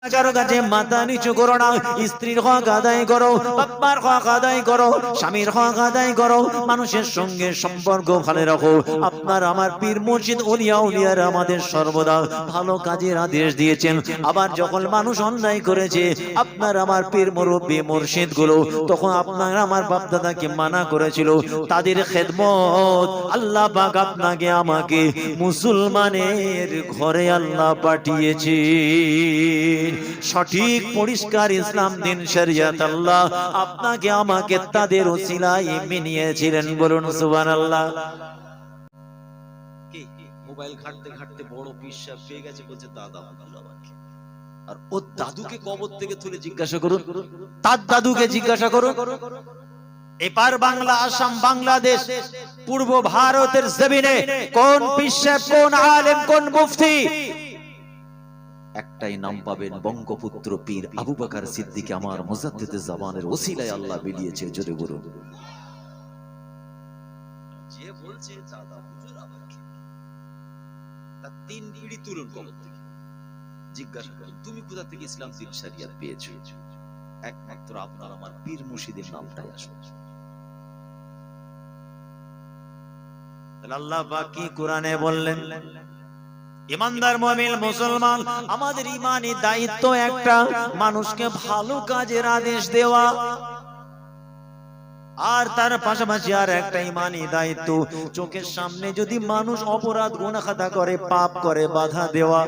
কারো কাছে মাথা নিচু করো না, স্ত্রীর হক আদায় করো, বাবার হক আদায় করো, স্বামীর হক আদায় করো, মানুষের সঙ্গে সম্পর্ক ভালো রাখো। আপনার আমার পীর মুর্শিদ ওলিয়া উলিয়ারা আমাদের সর্বদা ভালো কাজের আদেশ দিয়েছেন। আবার যখন মানুষ অন্যায় করেছে, আপনার আমার পীর মুরব্বি মুর্শিদ গুলো তখন আপনার আমার বাপ দাদাকে মানা করেছিল, তাদের খেদমত আল্লাহ পাক আপনাকে আমাকে মুসলমানের ঘরে আল্লাহ পাঠিয়েছে। সঠিক পরিষ্কার ইসলাম দিন শরিয়ত আল্লাহ আপনাকে আমাকে তাদের ওসিলায় মিনিয়েছিলেন। বলুন সুবহানাল্লাহ। কি মোবাইল ঘাটতে ঘাটতে বড় পিসা পেয়ে গেছে, বলছে দাদা আব্দুল্লাহকে। আর ও দাদুকে কবর থেকে তুলে জিজ্ঞাসা করুন, তার দাদুকে জিজ্ঞাসা করুন। এপার বাংলা, আসাম, বাংলাদেশ, পূর্ব ভারতের জমিনে কোন পিসা, কোন আলেম, কোন মুফতি, একটাই নাম পাবেন, বঙ্গপুত্র পীর আবু বকর সিদ্দিক আমার মুজাদ্দিদে জামানের ওসিলায় আল্লাহ বিলিয়েছে। জোরে বলুন। যে বলছে দাদা হুজুর আমাকে, তার তিন পিঁড়ি তুলুন কবর থেকে, জিজ্ঞাসা করুন তুমি কোথা থেকে ইসলাম দিন শরিয়ত পেয়েছো? একমাত্র আপনার আমার পীর মুর্শিদের নামটাই আসবে। আল্লাহ পাক কি কোরআনে বললেন? ইমানদার মুমিন মুসলমান, আমাদের ঈমানি দায়িত্ব একটা, মানুষকে ভালো কাজের আদেশ দেওয়া। আর তার পাশাপাশি আর একটা ঈমানি দায়িত্ব, চোখের সামনে যদি মানুষ অপরাধ গুনাহ খাতা করে, পাপ করে, বাধা দেওয়া।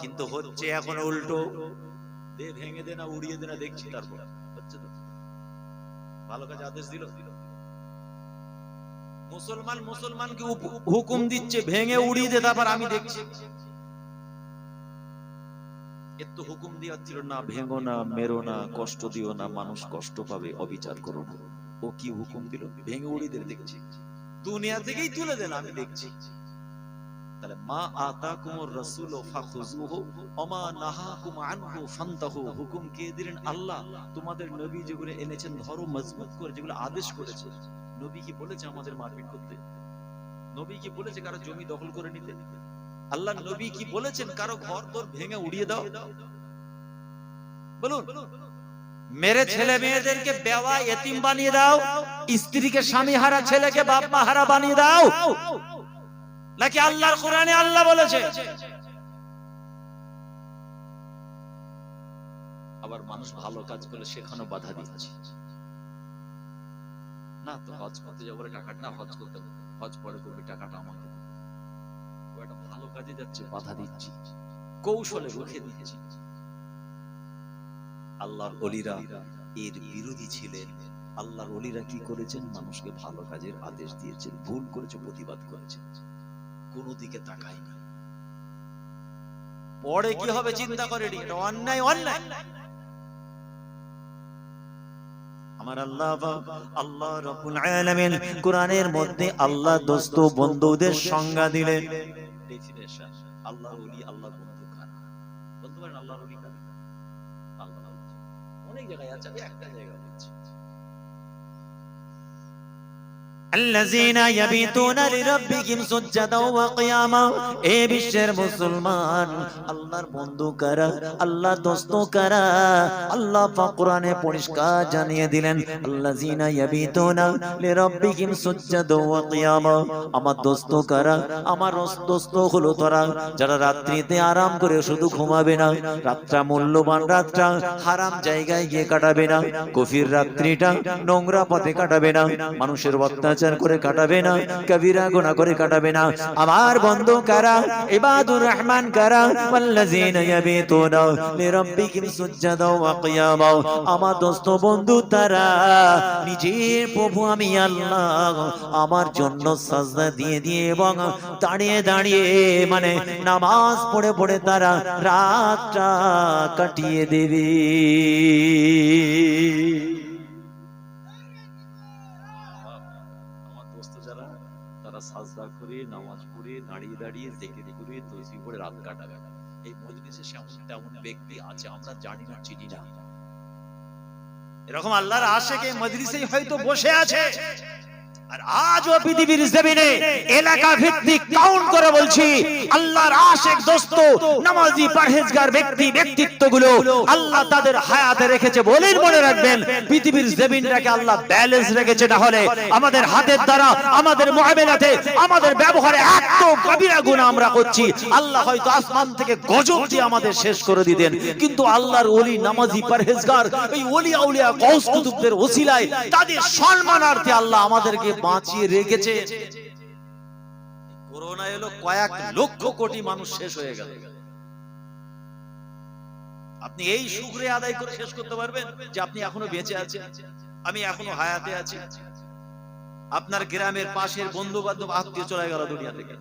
কিন্তু হচ্ছে এখন উল্টো, দে ভেঙে দে না উড়িয়ে দে না, দেখছি তারপর হচ্ছে তো। ভালো কাজ আদেশ দিল, মুসলমান মুসলমানকে হুকুম দিচ্ছে ভেঙে উড়িয়ে দে, তারপর আমি দেখছি। এর তো হুকুম দেওয়া ছিল না, ভেঙো না, মেরো না, কষ্ট দিও না, মানুষ কষ্ট পাবে, অবিচার করো না। ও কি হুকুম দিল? ভেঙে উড়িয়ে দে, দেখছি। দুনিয়া থেকেই তুলে দেন, আমি দেখছি। তাহলে মা আতাকুমুর রাসূলু ফাখুযুহু ওয়া মা নাহাকুম আনহু ফান্তাহু। হুকুম কে দিলেন? আল্লাহ। তোমাদের নবী যেগুলো এনেছেন ধরো মজবুত করে, যেগুলো আদেশ করেছে। নবী কি বলেছে আমাদের মারপিট করতে? নবী কি বলেছে কারো জমি দখল করে নিতে? আল্লাহ নবী কি বলেছেন কারো ঘর দর ভেঙে উড়িয়ে দাও? বলুন। মেরে ছেলে মেয়েদেরকে বেওয়া এতিম বানিয়ে দাও, স্ত্রীকে স্বামী হারা, ছেলেকে বাপ মা হারা বানিয়ে দাও, নাকি আল্লাহর কোরআনে আল্লাহ বলেছে? আবার মানুষ ভালো কাজ করলে সেখানেও বাধা দিচ্ছে। না তো হজ করতে যাবো, টাকাটা না হজ করতে, হজ পরে করবি, টাকাটা আমাকে। একটা ভালো কাজে যাচ্ছে, বাধা দিচ্ছি, কৌশলে রুখে দিচ্ছি। আল্লাহর ওলিরা এর বিরোধী ছিলেন। আল্লাহর ওলিরা কি করেছেন? মানুষকে ভালো কাজের আদেশ দিয়েছেন, ভুল করেছে প্রতিবাদ করেছেন, কোনো দিকে তাকায় না। পরে কি হবে চিন্তা করে, এটা অন্যায়, অন্যায়। আমার আল্লাহ আল্লাহ রাব্বুল আলামিন কোরআনের মধ্যে আল্লাহ দোস্ত বন্ধুদের সংজ্ঞা দিলেন। ডেফিনেশন আল্লাহর ওলি, আল্লাহর বন্ধু কারা? বলতে পারেন আল্লাহর ওলি কারা? আল্লাহ অনেক জায়গায় আছে, আমি একটা জায়গা বলছি। আল্লাযীনা ইয়াবিতুনা লিরাব্বিহিম সুজদাও ওয়া কিয়ামা। এ বিশ্বের মুসলমান, আল্লাহর বন্ধু কারা, আল্লাহ দোস্ত কারা? আল্লাহ পাক কোরআনে পরিষ্কার জানিয়ে দিলেন, আল্লাযীনা ইয়াবিতুনা লিরাব্বিহিম সুজদাও ওয়া কিয়ামা। আমার দোস্ত কারা? আমার দোস্ত হলো তারা যারা রাত্রিতে আরাম করে শুধু ঘুমাবে না, রাতটা মূল্যবান রাতটা হারাম জায়গায় গিয়ে কাটাবে না, গভীর রাত্রিটা নোংরা পথে কাটাবে না, মানুষের অত্যাচার করে কাটাবে না, কবিরা গুনাহ করে কাটাবে না। আমার বন্ধু কারা? ইবাদুর রহমান কারা? ওয়াল্লাযীনা ইয়াবিতুনা লিরাব্বিহিম সুজদাও ওয়া কিয়ামা। আমার দোস্ত বন্ধু তারা, নিজের প্রভু আমি আল্লাহ আমার জন্য সাজদা দিয়ে দিয়ে এবং দাঁড়িয়ে দাঁড়িয়ে, মানে নামাজ পড়ে পড়ে তারা রাতটা কাটিয়ে দেবে। সাজদা করে, নামাজ পড়ে, দাঁড়িয়ে দাঁড়িয়ে জিকির করে, তাসবিহ পড়ে রাত কাটাবে। এই মজলিসে তেমন ব্যক্তি আছে, আমরা জানি না, চিনি না। এরকম আল্লাহর আশিক এই মজলিসেই হয়তো বসে আছে, আর আজও পৃথিবীর জমিনে এলাকা ভিত্তিক কাউন্ট করে বলছি, আল্লাহর আশিক দোস্ত নামাজি পরহেজগার ব্যক্তিত্বগুলো আল্লাহ তাদের হায়াতে রেখেছে বলেই মনে রাখবেন। পৃথিবীর জমিনটাকে আল্লাহ ব্যালেন্স রেখেছে, না হলে আমাদের হাতের দ্বারা, আমাদের মুআমালাতে, আমাদের ব্যবহারে এত কবিরা গুনাহ আমরা করছি, আল্লাহ হয়তো আসমান থেকে গজব দিয়ে আমাদের শেষ করে দিতেন। কিন্তু আল্লাহর ওলি নামাজি পরহেজগার এই ওলি আউলিয়া গাউস কুতুবদের ওসিলায় তাদের সম্মানার্থে আল্লাহ আমাদেরকে বাঁচিয়ে রেখেছে। করোনা এলো, কয়েক লক্ষ কোটি মানুষ শেষ হয়ে গেল। আপনি এই শুকরিয়া আদায় করে শেষ করতে পারবেন যে আপনি এখনো বেঁচে আছেন, আমি এখনো হায়াতে আছি? আপনার গ্রামের পাশের বন্ধু বান্ধব আত্মীয় চলে গেল দুনিয়া থেকে।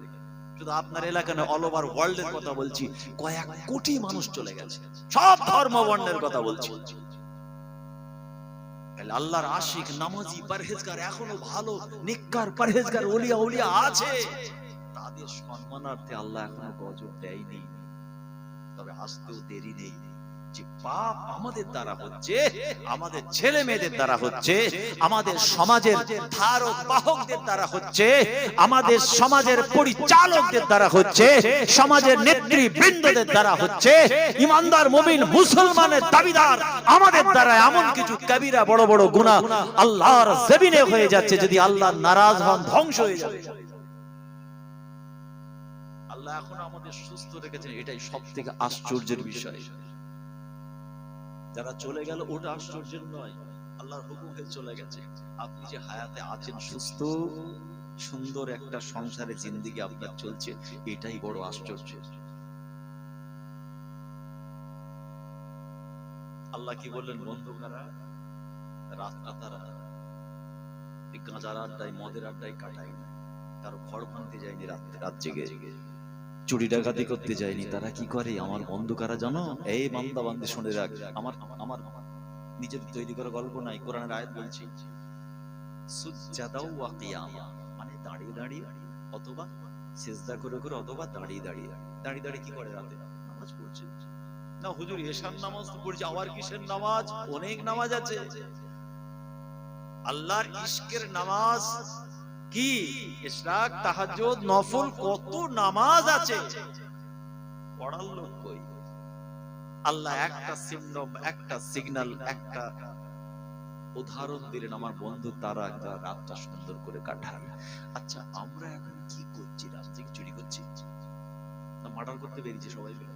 শুধু আপনার এলাকা না, অল ওভার ওয়ার্ল্ডের কথা বলছি, কয়েক কোটি মানুষ চলে গেছে। সব ধর্ম বর্ণের কথা বলছি। আল্লাহর আশিক নামাজি পরহেজগার এখনো ভালো নেককার পরহেজগার ওলিয়া উলিয়া আছে, তাদের সম্মানার্থে আল্লাহ এখনো গজব দেয়নি। তবে আসতেও দেরি নেই। যে পাপ আমাদের দ্বারা হচ্ছে, আমাদের ছেলে মেয়েদের দ্বারা হচ্ছে, আমাদের সমাজের ধারক বাহকদের দ্বারা হচ্ছে, আমাদের সমাজের পরিচালকদের দ্বারা হচ্ছে, সমাজের নেতৃবৃন্দদের দ্বারা হচ্ছে, ইমানদার মুমিন মুসলমানের দাবিদার আমাদের দ্বারা এমন কিছু কবিরা বড় বড় গুনাহ আল্লাহর জমিনে হয়ে যাচ্ছে। যদি আল্লাহ নারাজ হন, ধ্বংস হয়ে যাবে। আল্লাহ এখন আমাদের সুস্থ রেখেছেন, এটাই সবথেকে আশ্চর্যের বিষয়। যারা চলে গেল ওটা আশ্চর্যের নয়, আল্লাহর হুকুমে চলে গেছে। আপনি যে হায়াতে আছেন, সুস্থ সুন্দর একটা সংসারে জিন্দেগি আপনার চলছে, এটাই বড় আশ্চর্য। আল্লাহ কি বললেন? বন্ধুকারা রাতটা তারা গাঁজার আড্ডায়, মদের আড্ডায় কাটায় না, কারো ঘর ভাঙতে যায়নি, রাত জেগে চুরি ডাকাতি করতে যায়নি। তারা কি করে? আমার বন্ধুকারা জানো, এই বান্দা বান্দি শুনে রাখ, আমার নিজের তৈরি করা গল্প নাই, কোরআনের আয়াত বলছি, সুজদাও ওয়া কিয়ামা, মানে দাঁড়িয়ে দাঁড়িয়ে অথবা সিজদা করে করে অথবা দাঁড়িয়ে দাঁড়িয়ে কি করে? রাতে নামাজ পড়ছে। না হুজুর এশার নামাজ তো পড়ছি, আবার কিসের নামাজ? অনেক নামাজ আছে। আল্লাহর ইশকের নামাজ কি? ইশরাক, তাহাজ্জুদ, নফল, কত নামাজ আছে, পড়ার লোক কই? আল্লাহ একটা সিম্পটম, একটা সিগন্যাল, একটা উদাহরণ দিলেন, আমার বন্ধু তারা একটা রাতটা সুন্দর করে কাটায়। আচ্ছা আমরা এখন কি করছি? রাত থেকে চুরি করছি না মার্ডার করতে বেরিয়েছি সবাই মিলে?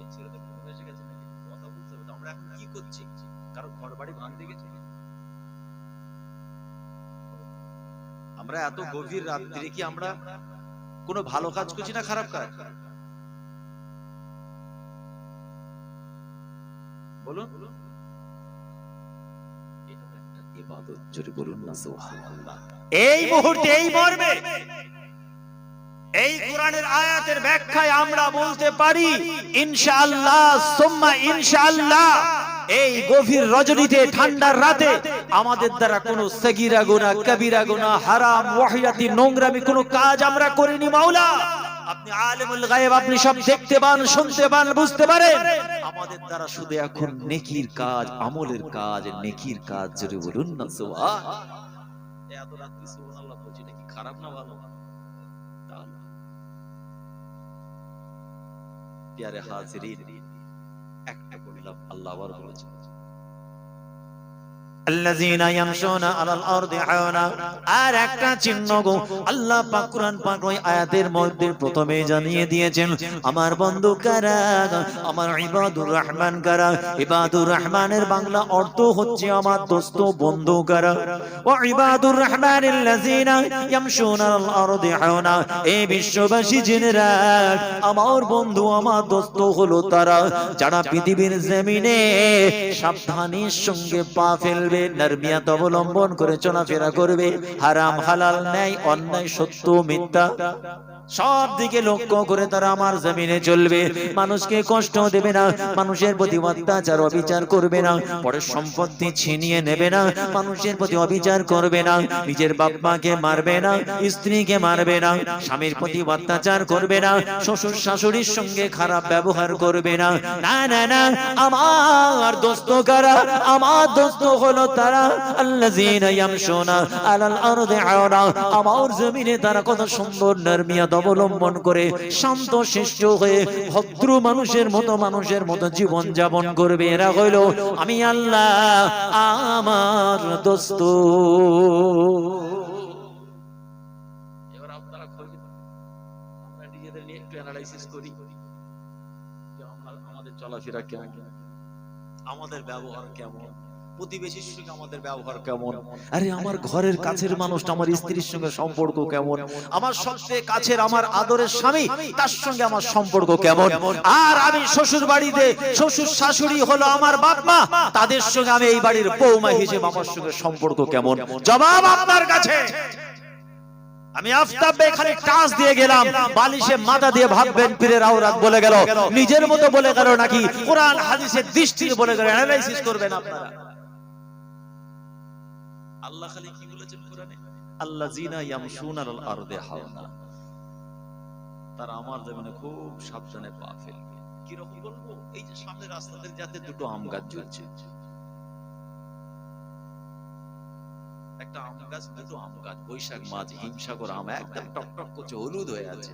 এই ছেলেদের মনে এসে গেছে নাকি? কথা বলতে হবে। আমরা এখন কি করছি? কারো ঘর বাড়ি ভাঙতে গেছি? আমরা এত গভীর রাত্রে কি আমরা কোনো ভালো কাজ করছি না খারাপ কাজ? বলুন। এটা একটা ইবাদত, জোরে বলুন না সুবহানাল্লাহ। এই মুহূর্তে, এই মর্মে, এই কোরআনের আয়াতের ব্যাখ্যায় আমরা বলতে পারি ইনশাআল্লাহ সুম্মা ইনশাআল্লাহ, এই গভীর রজনীতে, ঠান্ডার রাতে আমাদের দ্বারা কোনো সগীরা গুনাহ, কবিরা গুনাহ, হারাম, ওয়াহিয়াতি, নোংরামি কোনো কাজ আমরা করিনি। মাওলা আপনি আলিমুল গায়ব, আপনি সব দেখতে পান, শুনতে পান, বুঝতে পারেন। আমাদের দ্বারা শুধু এখন নেকির কাজ, আমলের কাজ, নেকির কাজ, জোরে বলুন না সুবহানাল্লাহ। এত রাতে সুবহানাল্লাহ বলছি নাকি খারাপ না ভালো? প্যারে হাজিরিন, একটা বললাম, আল্লাহ আবার বলেছেন আল্লাযীনা ইয়ামশুনা আলাল আরদি হাওনা। আর একটা চিহ্ন গো আল্লাহ পাক কুরআন পাক ওই আয়াতের মধ্যে প্রথমে জানিয়ে দিয়েছেন, আমার বন্ধু কারা, আমার ইবাদুর রহমান কারা। ইবাদুর রহমানের বাংলা অর্থ হচ্ছে আমার দোস্ত, বন্ধু কারা। ওয়া ইবাদুর রহমানিল্লাযীনা ইয়ামশুনা আলাল আরদি হাওনা। এই বিশ্ববাসী জেনে রাখ, আমার বন্ধু, আমার দোস্ত হলো তারা যারা পৃথিবীর জমিনে সাবধানের সঙ্গে পা ফেলবে, নরমিয়াত অবলম্বন করে চলাফেরা করবে, হারাম হালাল, ন্যায় অন্যায়, সত্য মিথ্যা সব দিকে লক্ষ্য করে তারা আমার জমিনে চলবে, মানুষকে কষ্ট দেবে না, মানুষের প্রতি অত্যাচার অবিচার করবে না, পরের সম্পত্তি ছিনিয়ে নেবে না, মানুষের প্রতি অবিচার করবে না, নিজের বাপ মাকে মারবে না, স্ত্রীকে মারবে না, স্বামীর প্রতি অত্যাচার করবে না, শ্বশুর শাশুড়ির সঙ্গে খারাপ ব্যবহার করবে না। না না না, আমার দোস্ত কারা? আমার দোস্ত হলো তারা আল্লাযীনা ইয়ামশুনা আলাল আরদি আওনা, আমার জমিনে তারা কত সুন্দর নরমিয়াত অবলম্বন করে শান্ত শিষ্ট হয়ে ভদ্র মানুষের মতো জীবন যাপন করবে। এরা হইল আমি আল্লাহ আমার দোস্ত। এবার আপনারা খোঁজেন, আমরা নিজেদের নিয়ে একটু অ্যানালাইসিস করি যে আমাদের চলাফেরা কেমন, আমাদের ব্যবহার কেমন, প্রতিবেশীর সঙ্গে আমাদের ব্যবহার কেমন, আরে আমার ঘরের কাছের মানুষটা, আমার স্ত্রীর সঙ্গে সম্পর্ক কেমন, আমার সবচেয়ে কাছের আমার আদরের স্বামী তার সঙ্গে আমার সম্পর্ক কেমন, আর আমি শ্বশুর বাড়িতে শ্বশুর শাশুড়ি হলো আমার বাপ মা, তাদের সঙ্গে আমি এই বাড়ির বৌমা হিসেবে আমার সঙ্গে সম্পর্ক কেমন? জবাব আপনার কাছে। আমি আফতাব এখানে টাচ দিয়ে গেলাম, বালিশে মাথা দিয়ে ভাববেন পীরের আওরাত বলে গেল, নিজের মতো বলে গেল নাকি কোরআন হাদিসের দৃষ্টি বলে গেল, অ্যানালাইসিস করবেন আপনারা। আল্লাহ খালি কি বলেছেন কোরআনে? আল্লাযীনা ইয়ামশুনা আলাল আরদি হাওনা, তারা আমার জমিনে খুব সাবধানে পা ফেলবে। কি রকম বলবো? এই যে সামনে রাস্তাতে যাতে দুটো আম গাছ ঝুলছে, একটা আম গাছ, দুটো আম গাছ, বৈশাখ মাছ, হিমসাগর আম একদম টকটক করছে, হলুদ হয়ে আছে,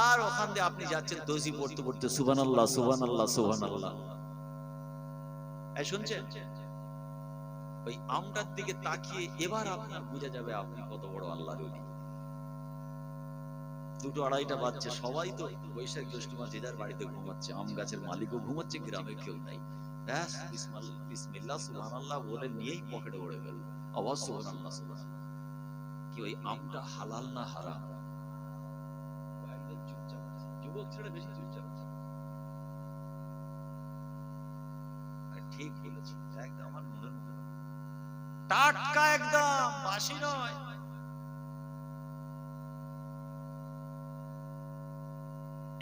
আর ওখান দিয়ে আপনি যাচ্ছেন দোজি পড়তে পড়তে সুবহানাল্লাহ সুবহানাল্লাহ সুবহানাল্লাহ। এই শুনছেন? ওই আমটার দিকে তাকিয়ে এবার আপনার বোঝা যাবে আপনি কত বড় আল্লাহর ওলি। দুটো আড়াইটা বাজছে, সবাই তো বৈশাখ জ্যৈষ্ঠ মাস যে যার বাড়িতে ঘুমাচ্ছে, আম গাছের মালিকও ঘুমাচ্ছে, গ্রামে কেউ নাই। ব্যাস বিসমিল্লাহ সুবহানাল্লাহ বলে নিয়েই পকেটে ওড়ে গেল আওয়াজ সুবহানাল্লাহ সুবহানাল্লাহ। কি ওই আমটা হালাল না হারাম? একদম চুপচাপ, যুবক ছেড়ে বেশি চুপচাপ। ঠিক বলেছি, একদম আমার মনের মতো টাটকা, একদম বাসি নয়।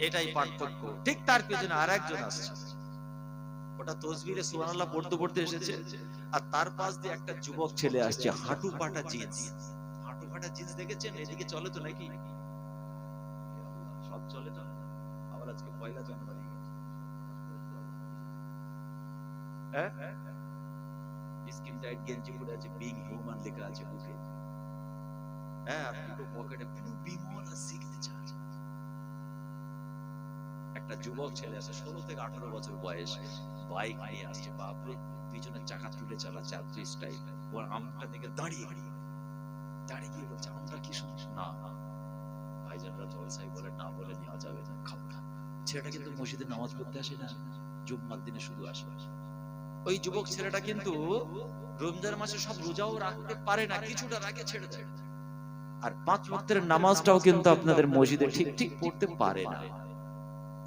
এটাই পার্থক্য। ঠিক তার পেছনে আরেকজন আসছে, ওটা তাসবিহে সুবহানাল্লাহ পড়তে পড়তে এসেছে, আর তার পাশ দিয়ে একটা যুবক ছেলে আসছে, হাঁটু পাটা জিন্স। হাঁটু পাটা জিন্স দেখেছেন? এদিকে চলে তো নাকি? সব চলে তো। আবার আজকে পয়লা জানুয়ারি, হ্যাঁ, স্কিন টাইট গেঞ্জি পরে আছে, বিং হিউম্যান লেখা আছে বুকে, হ্যাঁ, আর দুটো পকেটে পুরো বিমলা সিগনেচার। একটা যুবক ছেলে আছে, 16 থেকে 18 বছর বয়স, বাইক নিয়ে আসছে, বাপরে, পিছনে চাকা তুলে চালাচ্ছে, আত্মীয় স্টাইল। ওর আমটা দিকে দাঁড়িয়ে দাঁড়িয়ে গিয়ে বলছে, আমরা কি শুনছি না, ভাইজানরা জলসাই বলে না বলে নেওয়া যাবে না, খাবো না। ছেলেটা কিন্তু মসজিদে নামাজ পড়তে আসে না, জুম্মার দিনে শুধু আসে। ওই যুবক ছেলেটা কিন্তু রমজান মাসে সব রোজাও রাখতে পারে না, কিছুটা রাখে ছেড়ে দেয়, আর 5 ওয়াক্তের নামাজটাও কিন্তু আপনাদের মসজিদে ঠিক ঠিক পড়তে পারে না।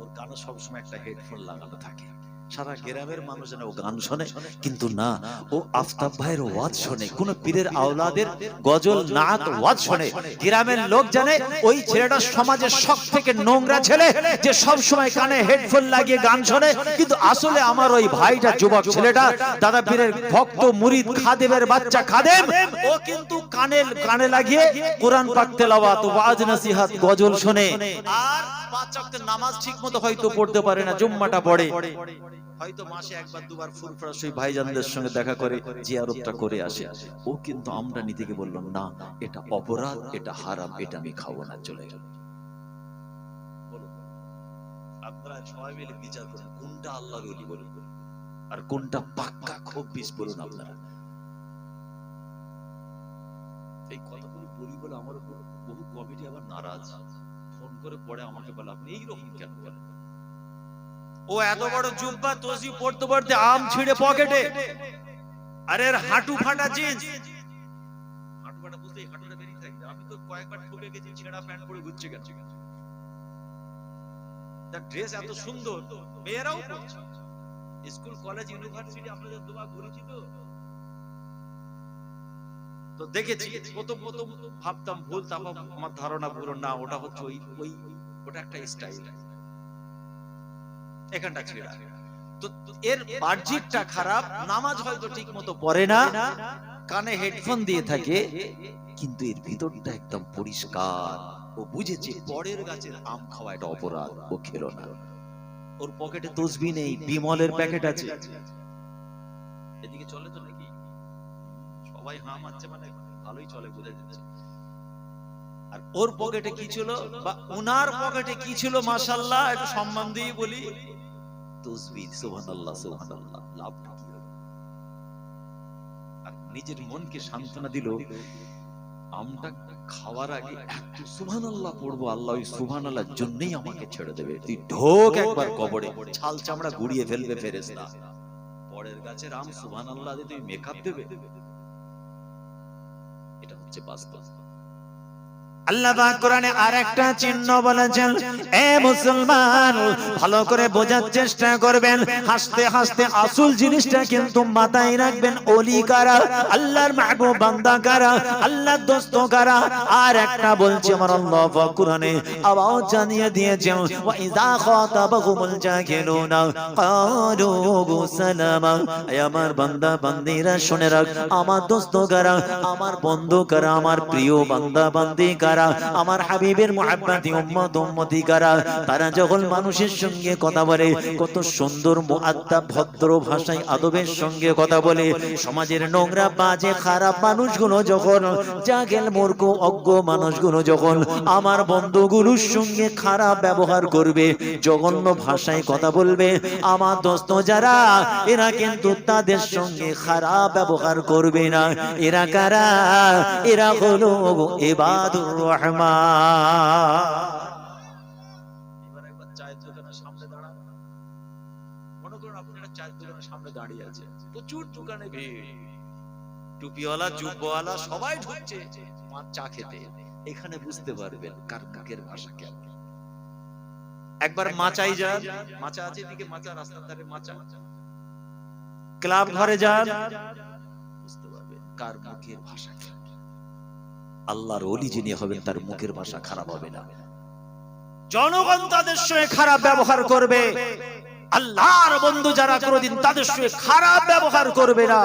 ওর গানে সবসময় একটা হেডফোন লাগানো থাকে, সারা গ্রামের মানুষ জানে ও গান শোনে, কিন্তু না, ও আফতাব ভাইয়ের ওয়াজ শোনে, কোন পীরের আওলাদের গজল নাত ওয়াজ শোনে। গ্রামের লোক জানে ওই ছেলেটা সমাজের সব থেকে নোংরা ছেলে, যে সব সময় কানে হেডফোন লাগিয়ে গান শোনে, কিন্তু আসলে আমার ওই ভাইটা, যুবক ছেলেটা, দাদা পীরের ভক্ত মুরিদ, খাদেমের বাচ্চা খাদেম, ও কিন্তু কানে লাগিয়ে কোরআন পাক তেলাওয়াত, ওয়াজ নসিহত, গজল শোনে, আর 5 ওয়াক্তের নামাজ ঠিকমতো হয়তো পড়তে পারে না, জুম্মাটা পড়ে, হয়তো মাসে একবার দুবার ফুরফুরা সেই ভাইজানদের সঙ্গে দেখা করে জিয়ারতটা করে আসে। ও কিন্তু আমরা নীতিকে বললাম না, এটা অপরাধ, এটা হারাম, এটা আমি খাবো না, চলে গেল। আপনারা সবাই মিলে বিচার করুন, কোনটা আল্লাহর ওলি বলুন আর কোনটা পাক্কা খব্বিস বলুন। আপনারা এই কথাগুলো বলি বলে আমার উপর বহু কমিটি আবার নারাজ, ফোন করে পড়ে আমাকে বলে, আপনি এইরকম কেন বলেন? ও এত বড় জুব্বা তসবি পড়তে পড়তে আম ছিঁড়ে পকেটে, আরে হাঁটু ফাটা জিন্স, হাঁটু ফাটা বুঝতে হাঁটুটা বেরিয়ে থাকবে। আমি তো কয়েকবার ঠকে গেছি, ছেঁড়া প্যান্ট পরে ঘুরছে গেছে, তার ড্রেস এত সুন্দর, মেয়েরাও পড়ছে, স্কুল কলেজ ইউনিভার্সিটি আপনাদের দোয়া ঘুরেছি তো তো দেখেছি প্রথম প্রথম ভাবতাম ভুল, তারপর আমার ধারণা পুরো না, ওটা হচ্ছে ওই ওটা একটা স্টাইল, এখানটা ছেড়া। তো এর বাহ্যিকটা খারাপ, নামাজ হয়তো ঠিক মতো পড়ে না, কানে হেডফোন দিয়ে থাকে, কিন্তু এর ভিতরটা একদম পরিষ্কার। ও বুঝেছে পরের গাছের আম খাওয়া এটা অপরাধ, ও খেলো না। ওর পকেটে তসবি নেই, বিমলের প্যাকেট আছে। এদিকে চলে তো নাকি? সবাই হাঁ মারছে, মানে ভালোই চলে, বোঝা যাচ্ছে। আর ওর পকেটে কি ছিল, বা ওনার পকেটে কি ছিল, মাশাআল্লাহ, একটু সম্মান দিয়ে বলি, তসবিহ। সুবহানাল্লাহ সুবহানাল্লাহ। লাভ কি? আর নিজের মনকে সান্ত্বনা দিল, আমটা খাওয়ার আগে এত সুবহানাল্লাহ পড়বো, আল্লাহ ওই সুবহানাল্লাহর জন্যই আমাকে ছেড়ে দেবে। তুই ঢোক একবার কবরে, ছাল চামড়া গুড়িয়ে ফেলবে ফেরেশতা। পরের গাছের আম সুবহানাল্লাহ দিয়ে তুই মেকআপ দেবে, এটা হচ্ছে বাস্তব। আল্লাহ পাক কোরআনে আরেকটা চিহ্ন বলেছেন, এ মুসলমান ভালো করে বোঝার চেষ্টা করবেন, হাসতে হাসতে আসল জিনিসটা কিন্তু মাথায় রাখবেন। ওলি কারা, আল্লাহর মাহবুব বান্দা কারা, আল্লাহর দোস্ত কারা। আর একটা বলছে আমার আল্লাহ পাক কোরআনে আবার জানিয়ে দিয়েছেন, ওয়া ইযা খাতাবাহুমুল জাহিলুনা ক্বালু সালামা। হে আমার বান্দা বান্দীরা শুনে রাখ, আমার দোস্ত কারা, আমার বন্ধু কারা, আমার প্রিয় বান্দা বান্দী কারা, আমার হাবিবের মুহাব্বতি উম্মত উম্মতি কারা। তারা যখন মানুষের সঙ্গে কথা বলে, কত সুন্দর মুআদ্দাব ভদ্র ভাষায় আদবের সঙ্গে কথা বলে। সমাজের নোংরা বাজে খারাপ মানুষগুলো যখন, জাহেল মূর্খ অজ্ঞ মানুষগুলো যখন আমার বন্ধুগুলোর সঙ্গে খারাপ ব্যবহার করবে, জঘন্য ভাষায় কথা বলবে, আমার দোস্ত যারা, এরা কিন্তু তাদের সঙ্গে খারাপ ব্যবহার করবে না। এরা কারা? এরা হলো ইবাদুর রহমান। এবার একবার চায়ের দোকানের সামনে দাঁড়ান, মনে করুন আপনি একটা চায়ের দোকানের সামনে দাঁড়িয়ে আছেন, প্রচুর দোকানে ভিড়, টুপিওয়ালা জুব্বাওয়ালা সবাই ঢুকছে চা খেতে। এখানে বুঝতে পারবেন কার মুখের ভাষা কেমন। একবার মাচাই যান, মাচা আছে এদিকে, মাচা রাস্তার ধারে মাচা, ক্লাব ঘরে যান, বুঝতে পারবেন কার মুখের ভাষা কেমন। আল্লাহর ওলি যিনি হবেন তার মুখের ভাষা খারাপ হবে না। জনগণ তাদের সঙ্গে খারাপ ব্যবহার করবে, আল্লাহর বন্ধু যারা কোনদিন তাদের সঙ্গে খারাপ ব্যবহার করবে না,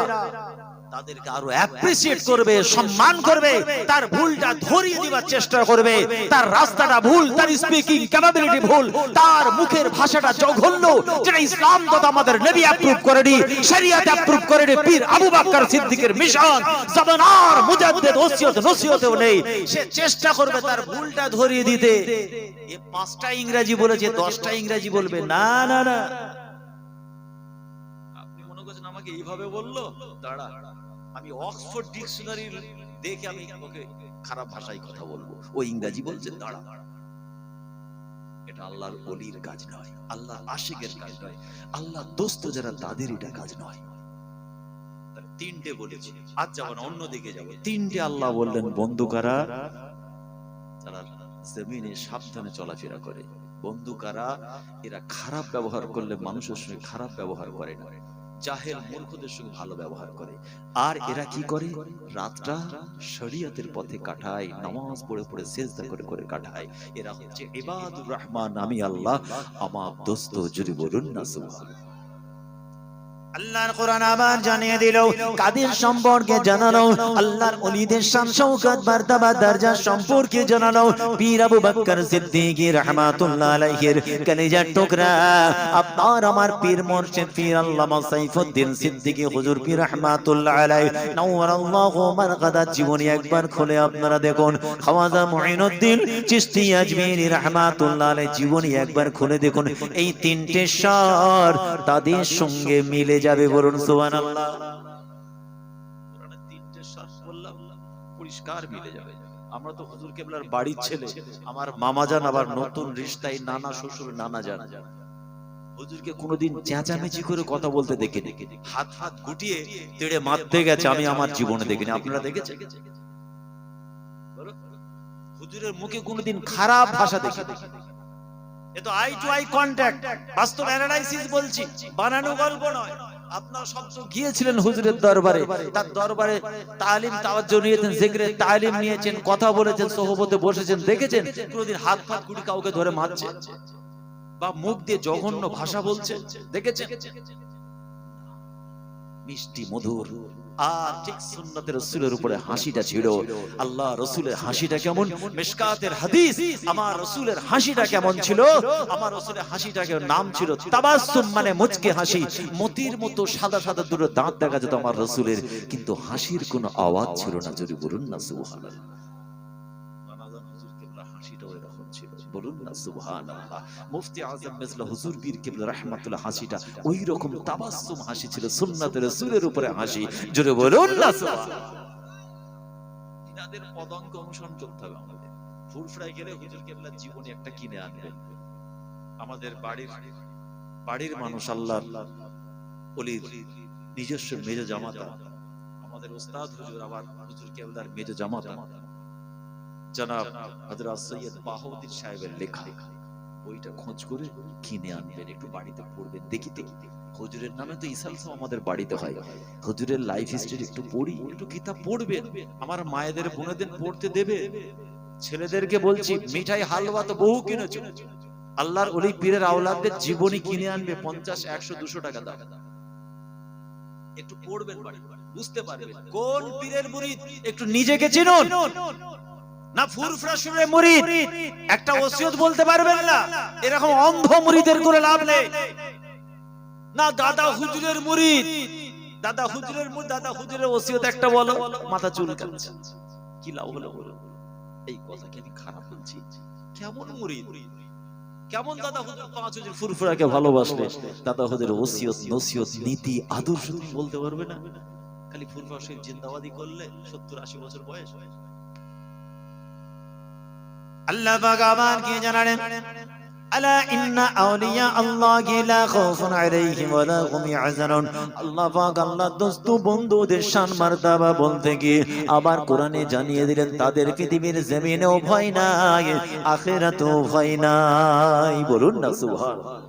তাদেরকে আরো অ্যাপ্রিসিয়েট করবে, সম্মান করবে, তার ভুলটা ধরিয়ে দেওয়ার চেষ্টা করবে। তার রাস্তাটা ভুল, তার স্পিকিং ক্যাপাবিলিটি ভুল, তার মুখের ভাষাটা জঘন্য, যেটা ইসলাম তথা আমাদের নবী অ্যাপ্রুভ করেনি, শরীয়ত অ্যাপ্রুভ করেনি, পীর আবু বকর সিদ্দিকের মিশন জামানার মুজাদ্দিদ ওসিয়ত নসিহতেও নেই। সে চেষ্টা করবে তার ভুলটা ধরিয়ে দিতে। এ 5টা ইংরেজি বলেছে, 10টা ইংরেজি বলবে না, না না। আপনি মনে করছেন আমাকে এইভাবে বললো, দাঁড়া আমি অক্সফোর্ড ডিকশনারি দেখে আমি ওকে খারাপ ভাষায় কথা বলবো, ও ইংরেজি বলছে, দাঁড়া। এটা আল্লাহর ওলির কাজ নয়, আল্লাহর আশিকের কাজ নয়, আল্লাহর দোস্ত যারা তাদের এটা কাজ নয়। তিনটে বলেছি, আজ যাব না, অন্যদিকে যাব। তিনটে আল্লাহ বললেন বন্ধু কারা, যারা জমিনে সাবধানে চলাফেরা করে। বন্ধু কারা? এরা খারাপ ব্যবহার করলে মানুষের সঙ্গে খারাপ ব্যবহার করে না, জাহেল মূর্খদের সঙ্গে ভালো ব্যবহার করে। আর এরা কি করে? রাতটা শরীয়তের পথে কাটায়, নামাজ পড়ে পড়ে সিজদা করে করে কাটায়। এরা হচ্ছে ইবাদুর রহমান। আমি আল্লাহ, আমার দোস্ত যদি বলুন না সুবহানাল্লাহ। আল্লাহর কোরআন আবার জানিয়ে দিল, কাদের সম্পর্কে জানালো, আল্লাহর ওলিদের শান শওকত মারতাবা দরজা সম্পর্কে জানালো। পীর আবু বকর সিদ্দিকী রাহমাতুল্লাহ আলাইহির কলিজার টুকরা, আপনার আমার পীর মুর্শিদ পীর আল্লামা সাইফুদ্দিন সিদ্দিকী হুজুর পীর রাহমাতুল্লাহ আলাইহি নওয়ারাল্লাহু মারকাদাত জীবনী একবার খুলে আপনারা দেখুন। খাওয়াজা মুঈনুদ্দিন চিশতি আজমিরি রাহমাতুল্লাহ আলাইহি জীবনী একবার খুলে দেখুন। এই তিনটে স্বর তাদের সঙ্গে মিলে যাবে, বলুন সুবহানাল্লাহ। কোরআনের তিনটে শাস বললাম, পরিষ্কার মিলে যাবে। আমরা তো হুজুর কেবলার বাড়ির ছেলে, আমার মামা জান, আবার নতুন রিশতায় নানা শ্বশুর নানা জান। হুজুরকে কোনোদিন চেঁচামেচি করে কথা বলতে দেখিনি, হাত হাত গুটিয়ে তেড়ে মারতে গেছে আমি আমার জীবনে দেখিনি। আপনারা দেখেছেন? হুজুরের মুখে কোনোদিন খারাপ ভাষা দেখিনি। এ তো আই টু আই কন্টাক্ট, বাস্তব অ্যানালাইসিস বলছি, বানানো গল্প নয়। আপনারা সব তো গিয়েছিলেন হুজুরের দরবারে, তার দরবারে তালিম তাওয়াজ্জুহ নিয়েছেন, জিকিরের তালিম নিয়েছেন, কথা বলেছেন, সোহবতে বসেছেন, দেখেছেন কোনদিন হাত ফাত কুড়ি কাউকে ধরে মারছে বা মুখ দিয়ে জঘন্য ভাষা বলছে দেখেছেন? মিষ্টি মধুর আর ঠিক সুন্নতের রাসূলের উপরে হাসিটা ছিল। আল্লাহ রাসূলের হাসিটা কেমন, মিশকাতের হাদিস, আমার রাসূলের হাসিটা কেমন ছিল? আমার রাসূলের হাসিটাকে নাম ছিল তাবাসসুম, মানে মুচকি হাসি। মতির মতো সাদা সাদা দুটো দাঁত দেখা যেত আমার রাসূলের, কিন্তু হাসির কোনো আওয়াজ ছিল না। যদি বলুন না সুবহানাল্লাহ। মানাজান হুজুর কিবলা হাসিটাও এরকম ছিল, বলুন না সুবহানাল্লাহ। মুফতি আযম মিসলা হুজুর পীর কিবলা রাহমাতুল্লাহ হাসিটা ওই রকম তাবাসসুম হাসি ছিল, সুন্নাতের রাসূলের উপরে হাসি। জোরে বলুন না সুবহানাল্লাহ। ইনাদের পদাঙ্ক অনুসরণ করতে হবে আমাদের। ফুরফুরায় গেলে হুজুর কিবলা জীবনে একটা কিনে আনবেন। আমাদের বাড়ির মানুষ আল্লাহর ওলির নিজস্ব মেজ জামাতা, আমাদের ওস্তাদ হুজুর আবার হুজুর কিবলার মেজ জামাতা জনাব হযরত সৈয়দ বাহাউদ্দিন সাহেবের লেখা বইটা খোঁজ করে কিনে আনবেন, একটু বাড়িতে পড়বেন। দেখিতে হুজুরের নামে তো ইসালসাও আমাদের বাড়িতে হয়, হুজুরের লাইফ হিস্ট্রি একটু পড়ি, একটু কিতাব পড়বেন। আমার মায়েদের বোনেদের পড়তে দেবে। ছেলেদেরকে বলছি মিঠাই হালুয়া তো বহু কিনেছো, আল্লাহর ওলি পীরের আওলাদদের জীবনী কিনে আনবে, 50, 100, 200 টাকা দাও, একটু পড়বেন, বাড়ি বুঝতে পারবেন কোন পীরের মুরিদ। একটু নিজেকে চিনুন না, ফুরফুরা শুনে মুরিদ একটা ওসিয়ত বলতে পারবেন না, এরকম অন্ধ মুরিদের করে লাভ নেই। না দাদা হুজুরের মুরিদ, দাদা হুজুরের ওসিয়ত একটা বলো, মাথা চুলকাচ্ছে, কি লাভ হলো বলো? এই কথা কি আমি খারাপ বলছি? কেমন মুরিদ, কেমন দাদা হুজুর, পাঁচ হুজুর ফুরফুরাকে ভালোবাসলে দাদা হুজুরের ওসিয়ত নসিহত নীতি আদর্শ তুমি বলতে পারবে না? খালি ফুরফুরা শরীফ জিন্দাবাদি করলে 70-80 বছর বয়স। আল্লাহ পাক আবার কি জানালেন? আলা ইন্না আউলিয়া আল্লাহি লা খাউফুন আলাইহিম ওয়া লা হুম ইয়াহজানুন। আল্লাহ পাক আল্লাহ দোস্ত বন্ধুদের শান মার্তাবা বলতে গিয়ে আবার কোরআনে জানিয়ে দিলেন তাদের পৃথিবীর জমিনেও ভয় নাই, আখিরাতেও ভয় নাই। বলুন না সুবহানাল্লাহ।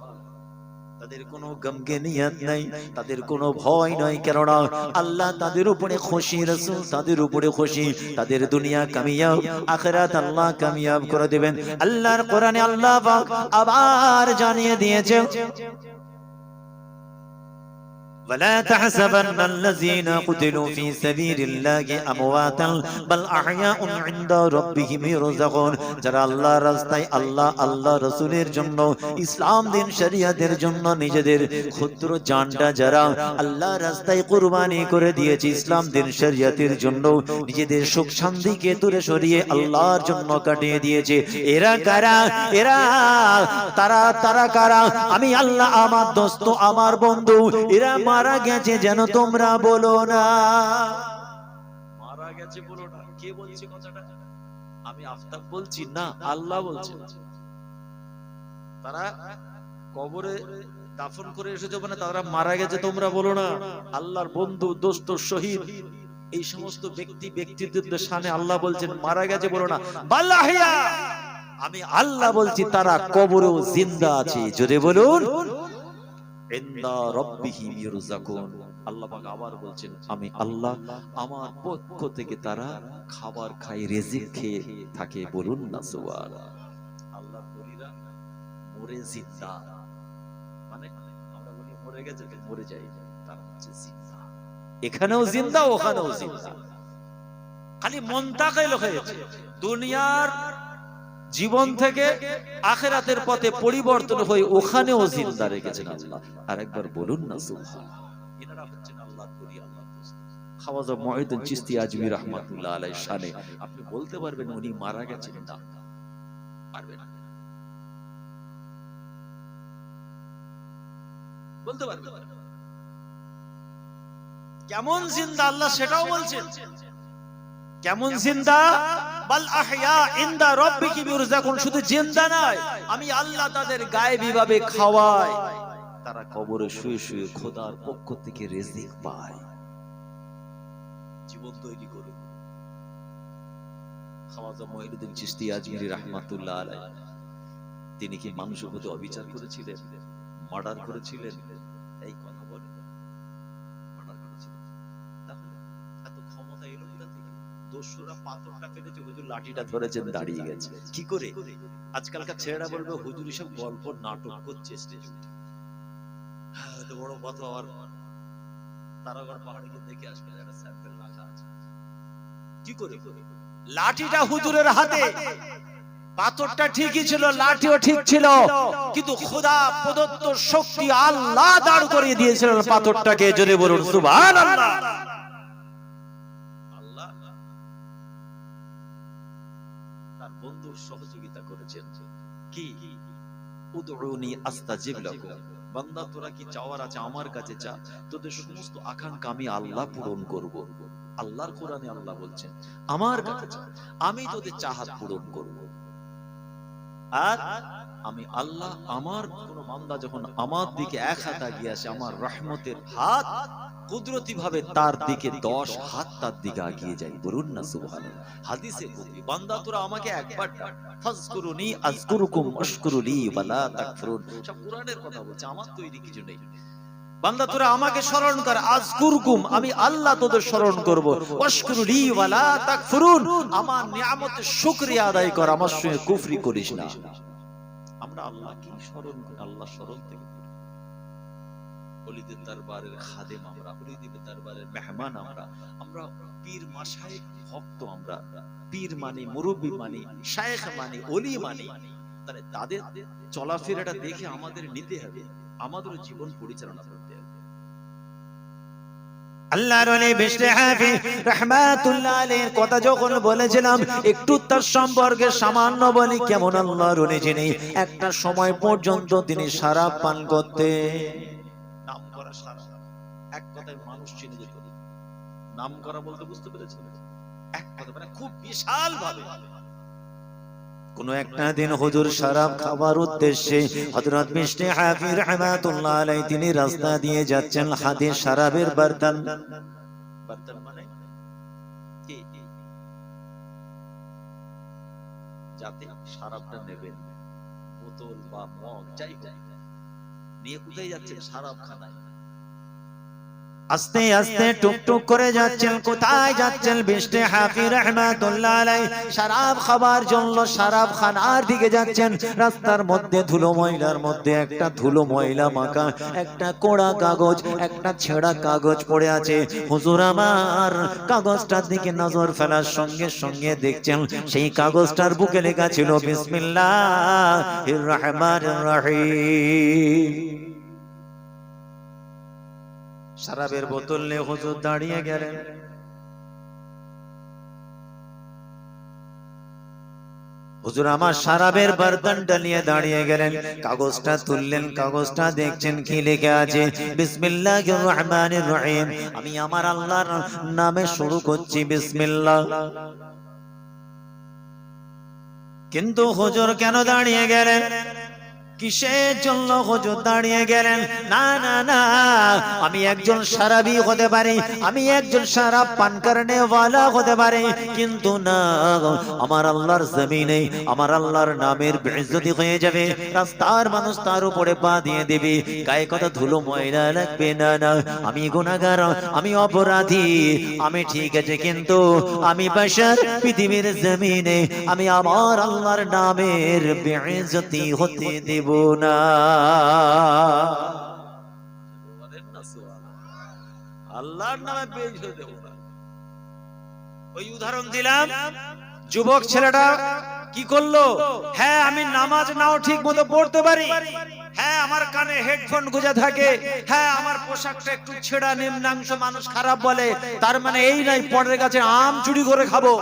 তাদের কোনো গমগিনিয়ত নাই, তাদের কোনো ভয় নাই, কেননা আল্লাহ তাদের উপরে খুশি, রাসূল তাদের উপরে খুশি। তাদের দুনিয়া কামিয়াব, আখিরাত আল্লাহ কামিয়াব করে দিবেন। আল্লাহর কোরআনে আল্লাহ পাক আবার জানিয়ে দিয়েছে, ولا تحسبن الذين قتلوا في سبيل الله امواتا بل احياء عند ربهم يرزقون। যারা আল্লাহর রাস্তায় আল্লাহ রাসূলের জন্য, ইসলাম দিন শরিয়াতের জন্য নিজেদের ক্ষুদ্র জানটা যারা আল্লাহর রাস্তায় কুরবানি করে দিয়েছে, ইসলাম দিন শরিয়াতের জন্য নিজেদের সুখ শান্তিকে দূরে সরিয়ে আল্লাহর জন্য কাটিয়ে দিয়েছে, এরা কারা? তারা কারা? আমি আল্লাহ, আমার দোস্ত, আমার বন্ধু, এরা মারা গেছে যেন তোমরা বলো না। মারা গেছে বলো না, কে বলছে কথাটা? আমি আফতাব বলছি না, আল্লাহ বলছে। তারা কবরে দাফন করে এসেছে, মানে তারা মারা গেছে তোমরা বলো না। আল্লাহর বন্ধু, দোস্ত, শহীদ, এই সমস্ত ব্যক্তিত্বের শানে আল্লাহ বলছেন মারা গেছে বলো না, বাল আহইয়া। আমি আল্লাহ বলছি তারা কবরেও জিন্দা আছে। জোরে বলুন, ইনদা রাব্বিহিম ইরযাকুন। আল্লাহ পাক আবার বলছেন আমি আল্লাহ, আমার পক্ষ থেকে তারা খাবার খায়, রিজিক খেয়ে থাকে। বলুন না সুবহানাল্লাহ। আল্লাহর ওলিরা মরে জিন্দা, মানে আমরা বলি মরে গেছে, মরে যায়, তারা হচ্ছে জিন্দা, এখানেও জিন্দা ওখানেও জিন্দা। খালি মুনতাকিল হয়েছে দুনিয়ার জীবন থেকে আখিরাতের পথে পরিবর্তন হয়ে ওখানেও জিন্দা রেখেছেন আল্লাহ। আরেকবার বলুন না সুবহানাল্লাহ। এনারা হচ্ছেন আল্লাহর ওলি, আল্লাহর দোস্ত। খাওয়াজা মুঈনুদ্দিন চিশতি আজমি রাহমাতুল্লাহ আলাইহির শানে আপনি বলতে পারবেন উনি মারা গেছেন? না, পারবেন না, বলতে পারবেন না। কেমন জিন্দা আল্লাহ সেটাও বলছেন। কেমন জিন্দা? বাল আহইয়া ইনদা রাব্বিহিম ইরযাকুন। শুধু জিন্দা নয়, আমি আল্লাহ তাদের গায়েবী ভাবে খাওয়াই, তারা কবরে শুয়ে শুয়ে খোদার পক্ষ থেকে রিজিক পায়। জীবন তৈরি করে খাওয়াজা মুঈনুদ্দিন চিশতি আজমিরি রাহমাতুল্লাহ আলাইহি, তিনি কি মানুষের প্রতি অবিচার করেছিলেন, মার্ডার করেছিলেন? এই কথা বলেন। দস্যুরা পাথরটা ফেলেছে, হুজুর লাঠিটা ধরেছেন, দাঁড়িয়ে গেছে। কি করে? আজকালকার ছেলেরা বলবে হুজুর এসব গল্প নাটক করছে স্টেজে। হ্যাঁ, এত বড় কথা। আর তারাগড় পাহাড়ে গিয়ে দেখে আসবে, একটা স্যাম্পল রাখা আছে। কি করে? লাঠিটা হুজুরের হাতে, পাথরটা ঠিকই ছিল, লাঠিও ঠিক ছিল, কিন্তু খোদা প্রদত্ত শক্তি আল্লাহ দাঁড় করিয়ে দিয়েছিলেন পাথরটাকে। জোরে বলুন সুবহানাল্লাহ। আল্লাহ তার বন্ধুর সহযোগিতা করেছেন। কি? উদউনি আস্তাজিব লাকুম, বান্দা তোরা কি চাওয়ার আছে আমার কাছে চা, তোদের সমস্ত আকাঙ্ক্ষা আমি আল্লাহ পূরণ করব। আল্লাহর কোরআনে আল্লাহ বলছেন আমার কাছে চা, আমি তোদের চাহাত পূরণ করব। আর আমি আল্লাহ, আমার কোন বান্দা যখন আমার দিকে এক হাত এগিয়ে আসে, আমার রহমতের হাত কুদরতি ভাবে তার দিকে 10 হাত তার দিকে এগিয়ে যায়। বলুন না সুবহানাল্লাহ। হাদিসে বলি, বান্দা তোরা আমাকে একবার ডাক, ফাজকুরুনি আযকুরুকুম ওয়াশকুরুলি ওয়ালা তাকফুরুন। সব কোরআনের কথা বলছে, আমার তৈরি কিছু নেই। বান্দা তোরা আমাকে স্মরণ কর, আযকুরকুম, আমি আল্লাহ তোদের স্মরণ করব, ওয়াশকুরুলি ওয়ালা তাকফুরুন, আমার নিয়ামতের শুকরিয়া আদায় কর, আমার সঙ্গে কুফরি করিস না। আমরা আল্লাহ কি স্মরণ করি? আল্লাহ স্মরণ থেকে ওলিদের দরবারের খাদেম আমরা, ওলিদের দরবারের মেহমান আমরা। আমরা পীর মাশায়েখ ভক্ত, আমরা পীর মানি, মুরব্বি মানি, শায়েখ মানি, ওলি মানি। তাহলে তাদের চলাফেরাটা দেখে আমাদের নিতে হবে, আমাদের জীবন পরিচালনা করতে হবে। আল্লাহর ওলি বিশরি হাফি রাহমাতুল্লাহ আলাইহির কথা যখন বলেছিলাম, একটু তার সম্পর্কে সামান্য বলি। কেমন আল্লাহর ওলি যিনি একটা সময় পর্যন্ত তিনি শরাব পান করতেন। নাম করা শরাব, এক কথায় মানুষ চিনে যেত। নাম করা বলতে বুঝতে পেরেছেন? এক কথা মানে খুব বিশাল ভাবে। কোন একটা দিন হুজুর শরাব খাবার উদ্দেশ্যে হযরত বিশরি হাফি রাহমাতুল্লাহ আলাইহি তিনি রাস্তা দিয়ে যাচ্ছেন, হাতে শরাবের বর্তন। বর্তন মানে কি? যাতে শরাবটা নেবেন, বোতল বা মগ যাই হোক, নিয়ে কোথায় যাচ্ছেন? শরাব খানায়। আস্তে আস্তে টুকটুক করে যাচ্ছেন। কোথায় যাচ্ছেন? বিশরি হাফি রাহমাতুল্লাহ আলাইহি শরাব খাবার জন্য শরাব খানার দিকে যাচ্ছেন। রাস্তার মধ্যে ধুলো ময়লার মধ্যে একটা ধুলো ময়লা মাখা একটা কোড়া কাগজ, একটা ছেঁড়া কাগজ পড়ে আছে। হুজুর আমার কাগজটার দিকে নজর ফেলার সঙ্গে সঙ্গে দেখছেন সেই কাগজটার বুকে লেখা ছিল বিসমিল্লাহির রহমানির রহিম। শরাবের বোতল নিয়ে হুজুর দাঁড়িয়ে গেলেন। হুজুর আমার শরাবের বর্তনটা নিয়ে দাঁড়িয়ে গেলেন, কাগজটা তুললেন, কাগজটা দেখছেন কি লেখা আছে, বিসমিল্লাহির রহমানির রহিম। আমি আমার আল্লাহর নামে শুরু করছি, বিসমিল্লাহ। কিন্তু হুজুর কেন দাঁড়িয়ে গেলেন? কিসের জন্য হুজুর দাঁড়িয়ে গেলেন? না না না, আমি একজন শরাবী হতে পারি, আমি একজন শরাব পান করনে ওয়ালা হতে পারি, কিন্তু না, আমার আল্লাহর জমিনে আমার আল্লাহর নামের বেইজ্জতি হয়ে যাবে। রাস্তার মানুষ তার উপরে পা দিয়ে দেবে, গায়ে কথা ধুলো ময়লা লাগবে। না না, আমি গুনাহগার, আমি অপরাধী, আমি ঠিক আছে, কিন্তু আমি বাশার, পৃথিবীর জমিনে আমি আমার আল্লাহর নামের বেইজ্জতি হতে দেব না। আল্লাহর নামে বেইজ্জতি দেব না। ওই উদাহরণ দিলাম, যুবক ছেলেটা কি করলো? হ্যাঁ, আমি নামাজ নাও ঠিক মতো পড়তে পারি, হ্যাঁ আমার কানে হেডফোন গুঁজে থাকে, হ্যাঁ আমার পোশাকটা একটু ছেঁড়া নিম্নাংশ, মানুষ খারাপ বলে, তার মানে এই নাই পরের কাছে আম চুরি করে খাবো।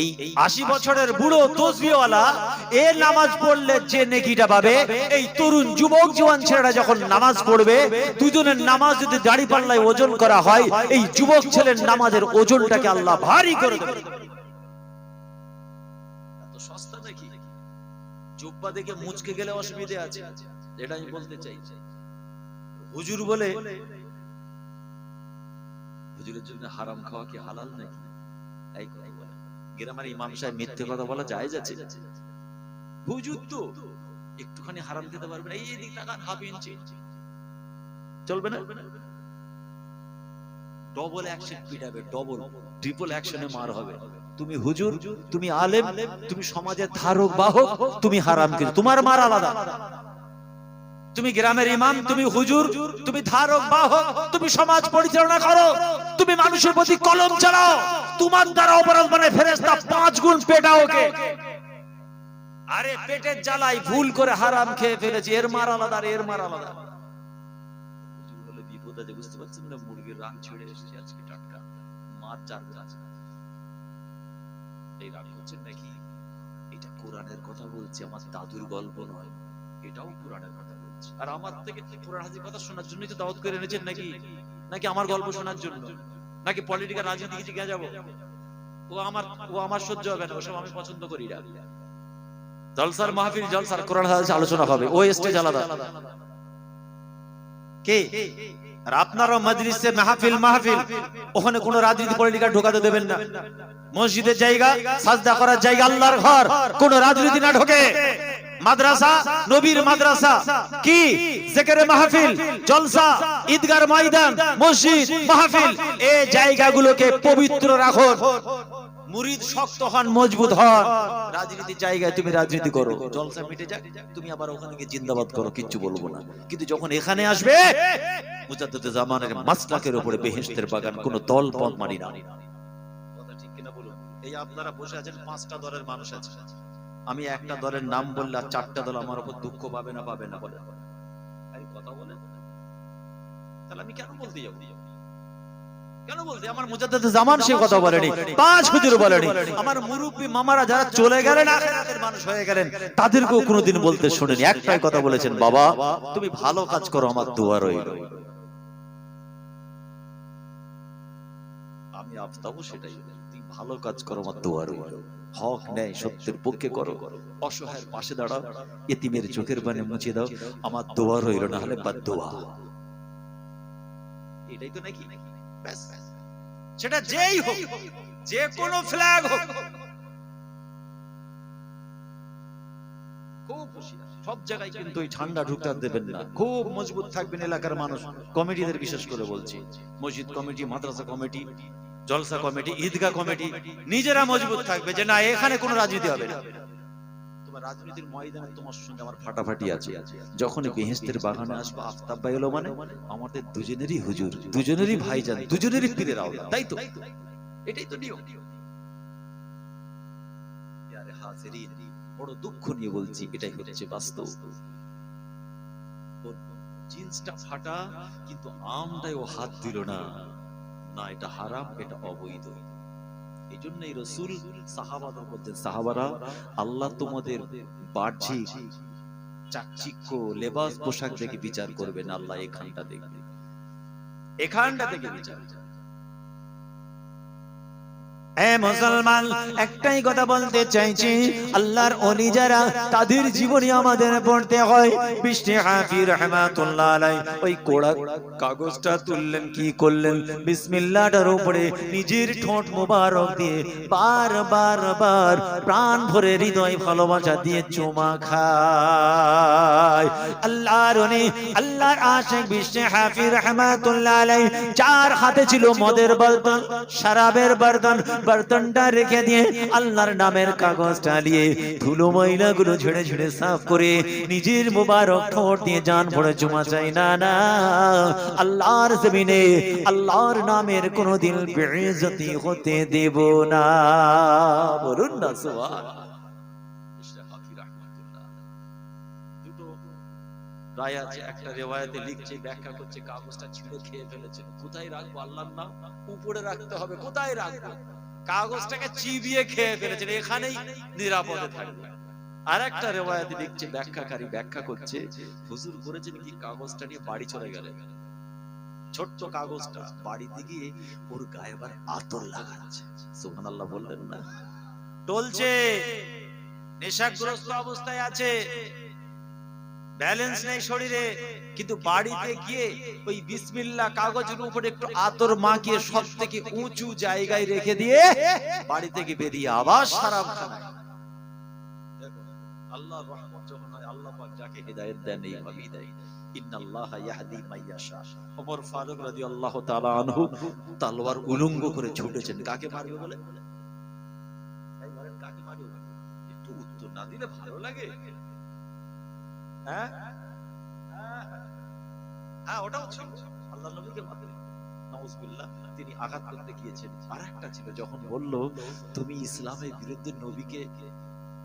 এই 80 বছরের বুড়ো তসবিহওয়ালা এ নামাজ পড়লে যে নেকিটা পাবে, এই তরুণ যুবক জওয়ান ছেলেরা যখন নামাজ পড়বে, দুজনের নামাজ যদি দাড়ি পাল্লায় ওজন করা হয়, এই যুবক ছেলের নামাজের ওজনটাকে আল্লাহ ভারী করে দেবে। এত সস্তা নাকি? জুব্বা দেখে মুচকে গেলে অসুবিধা আছে, এটা আমি বলতে চাই। হুজুর বলে, হুজুরের জন্য হারাম খাওয়া কি হালাল নাকি? এই কথা বলে গ্রামের ইমাম সাহেব মিথ্যে কথা বলা জায়েজ আছে? হুজুর তো একটুখানি হারাম খেতে পারবে না, এই দিক টাকা হাফ ইঞ্চি চলবে না। ডবল অ্যাকশন পিটাবে, ডবল ট্রিপল অ্যাকশনে মার হবে। তুমি হুজুর, তুমি আলেম, তুমি সমাজের ধারক বাহক, তুমি হারাম কিন্তু তোমার মার আলাদা। তুমি গ্রামের ইমাম, তুমি হুজুর, তুমি ধারক বাহক, তুমি সমাজ পরিচালনা করো, তুমি মানুষের প্রতি কলম চালাও, তোমার দ্বারা অপরাধ মানে ফেরেশতা 5 গুণ পেটাও ওকে। আরে পেটের জ্বালাই ভুল করে হারাম খেয়ে ফেলেছি, এর মার আলাদা, এর মার আলাদা। হুজুর বলে বিপদ আছে, বুঝতে পারছেন না? মুরগির রান ছেড়ে এসেছি আজকে টাটকা, মার চার আছে। এই রাগ করছেন নাকি? এটা কোরআনের কথা বলছি, আমার দাদুর গল্প নয়, এটাও কোরআনের কথা বলছি। আর আমার থেকে কোরআন হাদিসের কথা শোনার জন্যই তো দাওয়াত করে এনেছেন নাকি? নাকি আমার গল্প শোনার জন্য? নাকি পলিটিক্যাল রাজনীতি শিখে যাব? ও আমার সহ্য হবে না, ওসব আমি পছন্দ করি না। জলসার মাহফিল, জলসার কোরআন হাদিস আলোচনা হবে, ওই স্টেজ আলাদা। কে? আর আপনারও মজলিসে মাহফিল, ওখানে কোনো রাজনীতি পলিটিক্যাল ঢোকাতে দেবেন না। মসজিদের জায়গা, সাজদা করার জায়গা, আল্লাহর ঘর, কোনো রাজনীতি না ঢোকে। মাদ্রাসা, নবীর মাদ্রাসা, কি জিকিরে মাহফিল, জলসা, ঈদগার ময়দান, মসজিদ, মাহফিল, এই জায়গাগুলোকে পবিত্র রাখুন। মুরিদ শক্ত হন, মজবুত হন। রাজনীতির জায়গায় তুমি রাজনীতি করো, জলসা মিটে যায়, তুমি আবার ওখানে গিয়ে জিন্দাবাদ করো, কিচ্ছু বলবো না। কিন্তু যখন এখানে আসবে, মুজাদ্দিদে জামানের মাসলাকের উপরে বেহেশতের বাগান, কোনো দল পথ মানি না। কথা ঠিক কিনা বলুন? এই আপনারা বসে আছেন, 5টা দলের মানুষ আছে, আমি একটা দলের নাম বললে 4টা দল আমার উপর দুঃখ পাবে না বলে? আরে কথা বলেন, তাহলে আমি কেন বলতে যাব? কেন বলতে? আমার মুজাদ্দিদে জামান সে কথা বলেনি, 5 হুজুর বলেনি। আমার মুরব্বি মামারা যারা চলে গেলেন, আখিরাতের মানুষ হয়ে গেলেন, তাদেরকেও কোনোদিন বলতে শুনিনি। একটাই কথা বলেছেন, বাবা তুমি ভালো কাজ করো, আমার দোয়া রইল। আমি আফতাবও সেটাই, তুমি ভালো কাজ করো, আমার দোয়া রইল। হক ন্যায় সত্যের পক্ষে করো, অসহায়ের পাশে দাঁড়াও, এতিমের চোখের পানি মুছে দাও, আমার দোয়া রইল, না হলে বাদ দোয়া। এটাই তো নাকি? ব্যাস, সেটা যেই হোক, যে কোনো ফ্ল্যাগ হোক, খুব খুশি সব জায়গায় কিন্তু ওই ঠান্ডা ঢুকতে দেবেন না। খুব মজবুত থাকবেন এলাকার মানুষ, কমিটিদের বিশেষ করে বলছি, মসজিদ কমিটি, মাদ্রাসা কমিটি, জলসা কমিটি, ঈদগাহ কমিটি, নিজেরা মজবুত থাকবে যে না এখানে কোনো রাজনীতি হবে না। তোমার রাজনীতির ময়দানে তোমার সঙ্গে আমার ফাটাফাটি আছে। যখন বেহেশতের বাগানে আসবো, আফতাব ভাই এলো মানে আমাদের দুজনেরই হুজুর, দুজনেরই ভাইজান, দুজনেরই পীরের আওলাদ, তাই তো? এটাই তো নিয়ম। আরে হাজিরিন, বড় দুঃখ নিয়ে বলছি, এটাই হচ্ছে বাস্তব। জিন্সটা ফাটা, কিন্তু আমটাই ও হাত দিল না, না এটা হারাম, এটা অবৈধ। এই জন্যই রাসূল সাহাবাদের বলতেন, সাহাবারা আল্লাহ তোমাদের বাহ্যিক চাকচিক্য, লেবাস, পোশাক দেখে বিচার করবেন, আল্লাহ এখানটা দেখবে, এখানটা থেকে বিচার। মুসলমান একটাই কথা বলতে চাইছি, আল্লাহর ওলি যারা, তাদের জীবনী আমাদের পড়তে হয়। বিশটি হাফি রাহমাতুল্লাহ আলাইহি ওই কোড়া কাগজটা তুললেন, কি করলেন? বিসমিল্লাহর উপরে নিজের ঠোঁট মোবারক দিয়ে বার প্রাণ ভরে হৃদয় ভালোবাসা দিয়ে চুমা খায়। আল্লাহর ওলি, আল্লাহর আশিক বিশটি হাফি রাহমাতুল্লাহ আলাইহি, যার হাতে ছিল মদের বর্তন, শরাবের বর্তনটা রেখে দিয়ে আল্লাহর নামের কাগজটা নিয়ে ধুলো ময়লা গুলো ঝেড়ে ঝেড়ে সাফ করে নিজের মুবারক ঠোঁট দিয়ে জান ভরে চুমা চাই না, না আল্লাহর জমিনে আল্লাহর নামের কোনোদিন বেইজ্জতি হতে দেব না। বলুন না সুবহানাল্লাহ। দুটো রায় আছে, একটা রিওয়ায়াতে লিখছে, ব্যাখ্যা করছে, কাগজটা ছিঁড়ে খেয়ে ফেলেছেন। কোথায় রাখবো? আল্লাহর নাম উপরে রাখতে হবে, কোথায় রাখবো? কাগজটাকে চিবিয়ে খেয়ে ফেলেছেন, এখানেই নিরাপদে থাকবে। আর একটা রিওয়ায়াতে লিখছে, ব্যাখ্যাকারী ব্যাখ্যা করছে, হুজুর করেছেন কি, কাগজটা নিয়ে বাড়ি চলে গেলেন, ছোট্ট কাগজটা বাড়িতে গিয়ে ওর গায়ে আবার আতর লাগাচ্ছে। সুবহানাল্লাহ বললেন না? টলছে, নেশাগ্রস্ত অবস্থায় আছে, ব্যালেন্স নেই শরীরে, কিন্তু বাড়িতে গিয়ে ওই বিসমিল্লাহ কাগজের উপরে একটু আতর মাখিয়ে সব থেকে উঁচু জায়গায় রেখে দিয়ে বাড়ি থেকে বেরিয়ে আবার শরাব খায়। দেখো আল্লাহর রহমত যখন হয়, আল্লাহ পাক যাকে হিদায়াত দেন এইভাবেই দেয়। ইন্নাল্লাহা ইয়াহদি মাইয়াশা। ওমর ফারুক রাদিয়াল্লাহু তাআলা আনহু তলোয়ার উলঙ্গ করে ছুটেছেন, কাকে মারবে বলে? এই বলেন কাকে মারবে? একটু উত্তর না দিলে ভালো লাগে? হ্যাঁ হ্যাঁ, ওটাও ছিল আল্লাহর নবীকে মারবে। নাউজুবিল্লাহ, তিনি আঘাত করতে গিয়েছেন। আরেকটা ছিল, যখন বলল তুমি ইসলামের বিরুদ্ধে নবীকে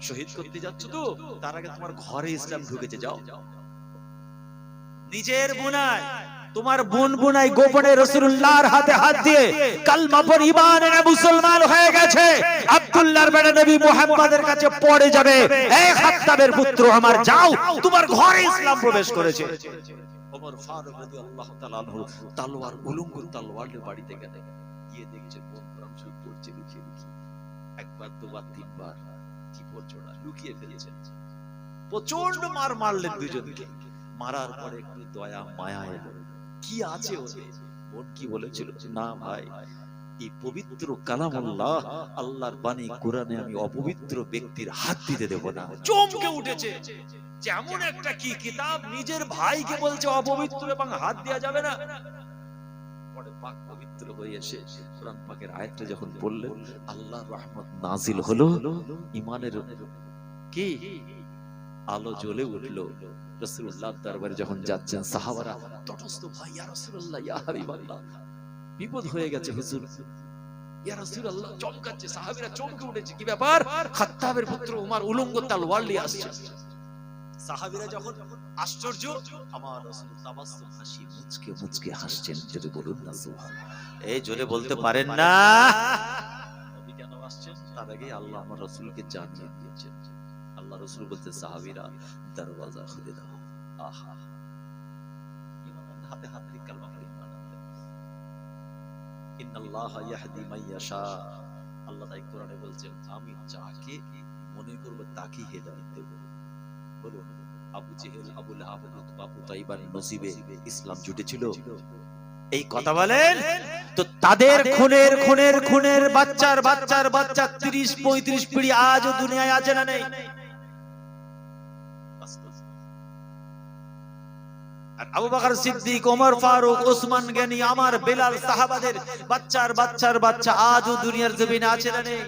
শহীদ করতে যাচ্ছ, তো তার আগে তোমার ঘরে ইসলাম ঢুকেছে, যাও। নিজের বুনায়, তোমার বোন বুনাই গোপনে রাসূলুল্লাহর হাতে হাত দিয়ে কালমা পড়ে ঈমান এনে মুসলমান হয়ে গেছে। আব্দুল্লাহর বেটা নবী মুহাম্মাদের কাছে পড়ে যাবে, এই খাত্তাবের পুত্র আমার, যাও, তোমার ঘরে ইসলাম প্রবেশ করেছে। ওমর ফারুক রাদিয়াল্লাহু তাআলা আনহু তলোয়ার উলঙ্গ তলোয়ারের বাড়িতে গেলেন, গিয়ে দেখছেন বোন রাসূল পড়ছে লুকিয়ে লুকিয়ে, একবার দুবার তিনবার কি পড়ছো না, লুকিয়ে ফেলেছেন। প্রচন্ড মার মারলেন দুজনকে। মারার পরে একটু দয়া মায়া এলো, কি আছে ওদের? বোন কি বলেছিল? না ভাই, এই পবিত্র কালামুল্লাহ, আল্লাহর বাণী কোরআনে আমি অপবিত্র ব্যক্তির হাত দিতে দেব না। চমকে উঠেছে, যেমন একটা কি কিতাব নিজের ভাইকে বলছে অপবিত্র এবং হাত দেয়া যাবে না। পরে পাক পবিত্র হয়ে এসে কোরআন পাকের আয়াতটা যখন পড়লেন, আল্লাহর রহমত নাজিল হলো, ঈমানের কি আলো জ্বলে উঠলো। রাসূলুল্লাহর দরবারে যখন যাচ্ছেন, সাহাবারা তটস্থ, ভাই ইয়া রাসূলুল্লাহ, ইয়া হাবিবাল্লাহ, বিপদ হয়ে গেছে হুজুর, ইয়া রাসূলুল্লাহ, চমকাচ্ছে। সাহাবীরা চমকে উঠেছে, কি ব্যাপার? খাত্তাবের পুত্র ওমর উলঙ্গ তলোয়ার নিয়ে আসছে। সাহাবীরা যখন আশ্চর্য, আমার রাসূল তাবাসসুম হাসি মুচকে মুচকে হাসছেন। যদি বলুন না সুবহানাল্লাহ। এই জোরে বলতে পারেন না? নবী কেন আসছেন? তার আগে আল্লাহ আমার রাসূলকে জানিয়ে দিয়েছেন। আল্লাহ রাসূল বলতে, সাহাবীরা দরওয়াজা খুলে দাও। আহা, ঈমান হাতে হাত দিয়ে কালমা পড়ে ঈমান আনলেন। ইন্নাল্লাহা ইয়াহদি মাইয়াশা। আল্লাহ তাই কোরআনে বলছেন, আমি যাকে মনে করব তাকে হেদায়েত দেব। বলুন, আবু জেহেল, আবু লাহাব, উতবা, উতাইবার নসিবে ইসলাম জুটেছিল? এই কথা বলেন তো, তাদের খুনের খুনের খুনের বাচ্চার বাচ্চার বাচ্চা 30-35 পিঢ়ি আজও দুনিয়ায় আছে না নেই? আর আবু বকর সিদ্দিক, ওমর ফারুক, ওসমান গনি, আমার বেলাল, সাহাবাদের বাচ্চার বাচ্চার বাচ্চা আজও দুনিয়ার জমিনে আছে না নেই?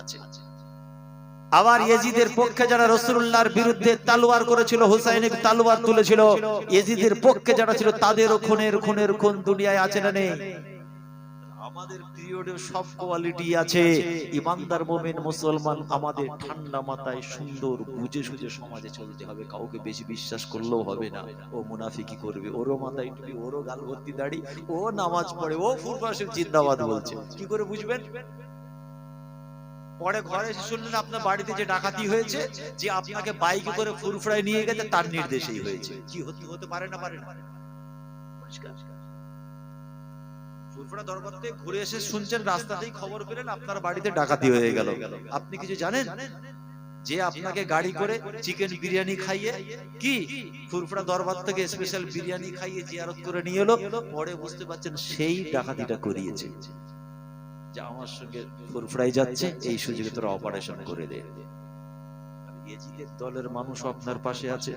আছে। আবার ইয়েজিদের পক্ষে যারা রাসূলুল্লাহর বিরুদ্ধে তালোয়ার করেছিল, হুসাইনের তালোয়ার তুলেছিল, ইয়েজিদের পক্ষে যারা ছিল, তাদেরও খুনের খুনের খুন দুনিয়ায় আছে না নেই? আমাদের পিরিয়ডে সব কোয়ালিটি আছে। ইমানদার মুমিন মুসলমান আমাদের ঠান্ডা মাথায় সুন্দর বুঝে সুঝে সমাজে চলতে হবে। কাউকে বেশি বিশ্বাস করলেও হবে না। ও মুনাফিকি করবে, ওরও মাথায় টুপি, ওরও গাল ভর্তি দাড়ি, ও নামাজ পড়ে, ও ফুরফুরা জিন্দাবাদ বলছে, কি করে বুঝবেন? পরে ঘরে এসে শুনলেন আপনার বাড়িতে যে ডাকাতি হয়েছে, যে আপনাকে বাইকে করে ফুরফুরায় নিয়ে গেছে, তার নির্দেশেই হয়েছে। কি হতে পারে না? পারে না? পরিষ্কার। ফুরফুরা দরবার থেকে ঘুরে এসে শুনছেন, রাস্তাতেই খবর পেলেন আপনার বাড়িতে ডাকাতি হয়ে গেল। আপনি কিছু জানেন? যে আপনাকে গাড়ি করে চিকেন বিরিয়ানি খাইয়ে, কি ফুরফুরা দরবার থেকে স্পেশাল বিরিয়ানি খাইয়ে জিয়ারত করে নিয়ে এলো, পরে বুঝতে পারছেন সেই ডাকাতিটা করিয়েছে। যে আমার সঙ্গে ফুরফুরাই যাচ্ছে, এই সুযোগে তোরা অপারেশন করে দে। ইয়েজিদের দলের মানুষ আপনার পাশে আছে।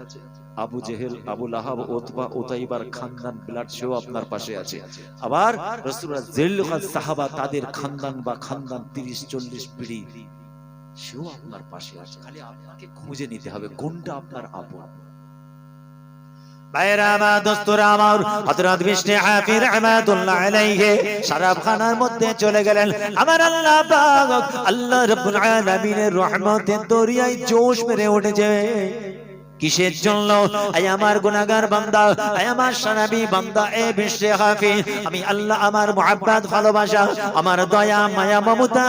আবু জেহেল, আবু লাহাব, উতবা, উতাইবার খানদান ব্লাড সেও আপনার পাশে আছে। আবার রাসূলুল্লাহ জিল্লুল সাহাবা, তাদের খানদান বা খানদান 30-40 পিঢ়ি সেও আপনার পাশে আছে। খালি আপনাকে খুঁজে নিতে হবে কোনটা আপনার আপন। ভাইরা আমার, দোস্তরা আমার, হযরত বিশনে হাফি রাহমাতুল্লাহ আলাইহি শরাবখানার মধ্যে চলে গেলেন। আমার আল্লাহ পাক, আল্লাহ রাব্বুল আলামিনের রহমতের দরিয়ায় জোশ মেরে উঠেছে। কিসের জন্য? আয় আমার গুনাহগার বান্দা, আয় আমার সানাবি বান্দা, এ বিশনে হাফি, আমি আল্লাহ আমার মুহাব্বত, ভালোবাসা, আমার দয়া, মায়া, মমতা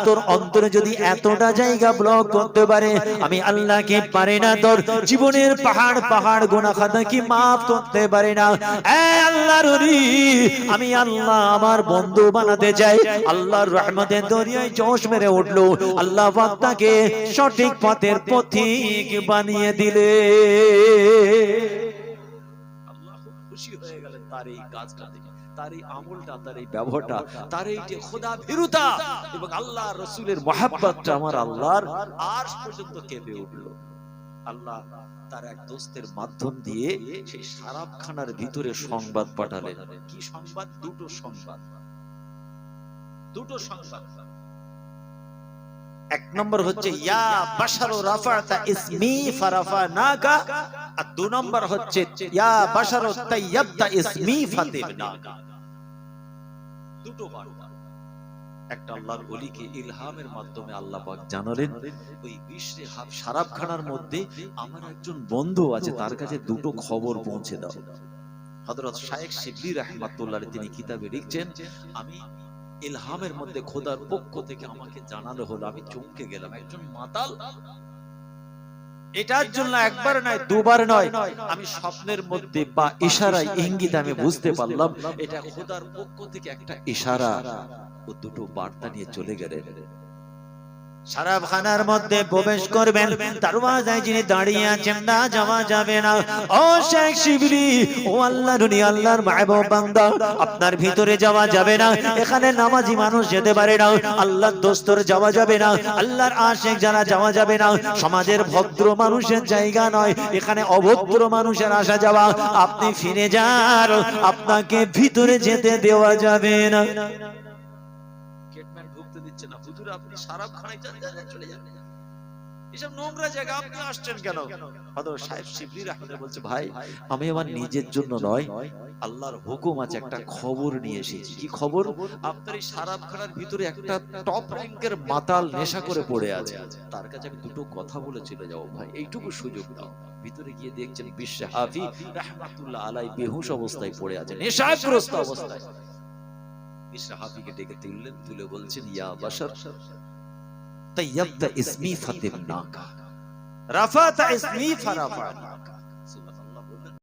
তোর অন্তরে যদি এতটা জায়গা ব্লক করতে পারে, আমি আল্লাহ কি পারি না তোর জীবনের পাহাড় পাহাড় গুনাহ খাতা কি maaf করতে পারি না? এ আল্লাহর ওলি, আমি আল্লাহ আমার বন্ধু বানাতে চাই। আল্লাহর রহমতের দরিয়ায় জোশ মেরে উঠলো। আল্লাহ পাক তাকে সঠিক পথের পথিক বানিয়ে দিলে। আল্লাহ খুশি হয়ে গেলেন তার এই কাজটা দেখে, তার এই আমলটা, তার এই ব্যবহারটা, তার এই যে খোদা ভীরুতা এবং আল্লাহ রাসূলের মুহাব্বতটা আমার আল্লাহর আরশ পর্যন্ত কেঁপে উঠলো। আল্লাহ তার এক দোস্তের মাধ্যম দিয়ে সেই শরাবখানার ভিতরে সংবাদ পাঠালেন। কি সংবাদ? দুটো সংবাদ। এক নম্বর হচ্ছে ইয়া বাশারু রাফাতা ইসমি ফারাফানাকা, আর দুই নম্বর হচ্ছে ইয়া বাশারু তাইয়াবতা ইসমি ফাতিবনাকা। দুটো বার্তা। একটা আল্লাহর ওলিকে ইলহামের মাধ্যমে আল্লাহ পাক জানালেন, ওই বিশ্বে শরাবখানার মধ্যে আমার একজন বন্ধু আছে, তার কাছে দুটো খবর পৌঁছে দাও। হযরত শাইখ শিবলি রাহমাতুল্লাহ আলাইহি তিনি কিতাবে লিখছেন, আমি ইলহামের মধ্যে খোদার পক্ষ থেকে আমাকে জানানো হলো, আমি চমকে গেলাম। একজন মাতাল, এটার জন্য একবার নয় দুবার নয়, আমি স্বপ্নের মধ্যে বা ইশারায় ইঙ্গিত আমি বুঝতে পারলাম এটা খোদার পক্ষ থেকে একটা ইশারা। ও দুটো বার্তা নিয়ে চলে গেলেন। শরাবখানার মধ্যে প্রবেশ করবেন, দরওয়াজায় যিনি দাঁড়িয়ে আছেন না যাওয়া যাবে না। ও শেখ শিবলি, ও আল্লাহর নবী, আল্লাহর মাহবুব বান্দা, আপনার ভিতরে যাওয়া যাবে না। এখানে নামাজি মানুষ যেতে পারে না, আল্লাহর দোস্তর যাওয়া যাবে না, আল্লাহর আশিক যারা যাওয়া যাবে না। সমাজের ভদ্র মানুষের জায়গা নয়, এখানে অভদ্র মানুষের আসা যাওয়া। আপনি ফিরে যান, আপনাকে ভিতরে যেতে দেওয়া যাবে না। গেটম্যান ঢুকতে দিচ্ছে না। হুজুর আপনি শরাবখানায় চলে যান, এসব নোংরা জায়গা আপনি আসছেন কেন? হযরত শাইখ শিবলি রাহমাতুল্লাহ বলছে, ভাই আমি আমার নিজের জন্য নয়, আল্লাহর হুকুম আছে, একটা খবর নিয়ে এসেছি। কি খবর? আপনার এই শরাবখানার ভিতরে একটা টপ র্যাঙ্কের মাতাল নেশা করে পড়ে আছে, তার কাছে আমি দুটো কথা বলে চলে যাবো। ভাই এইটুকু সুযোগ দাও। ভিতরে গিয়ে দেখছেন বিশ্ব হাফি রাহমাতুল্লাহ আলাইহি বেহুশ অবস্থায় পড়ে আছে, নেশাগ্রস্ত অবস্থায়। বিশ্ব হাফিকে ডেকে তুললেন, তুলে বলছেন, ইয়া বাশার তাইয়াবতা ইসমি ফাতিবনাকা, রাফাতা ইসমি ফারাফানা।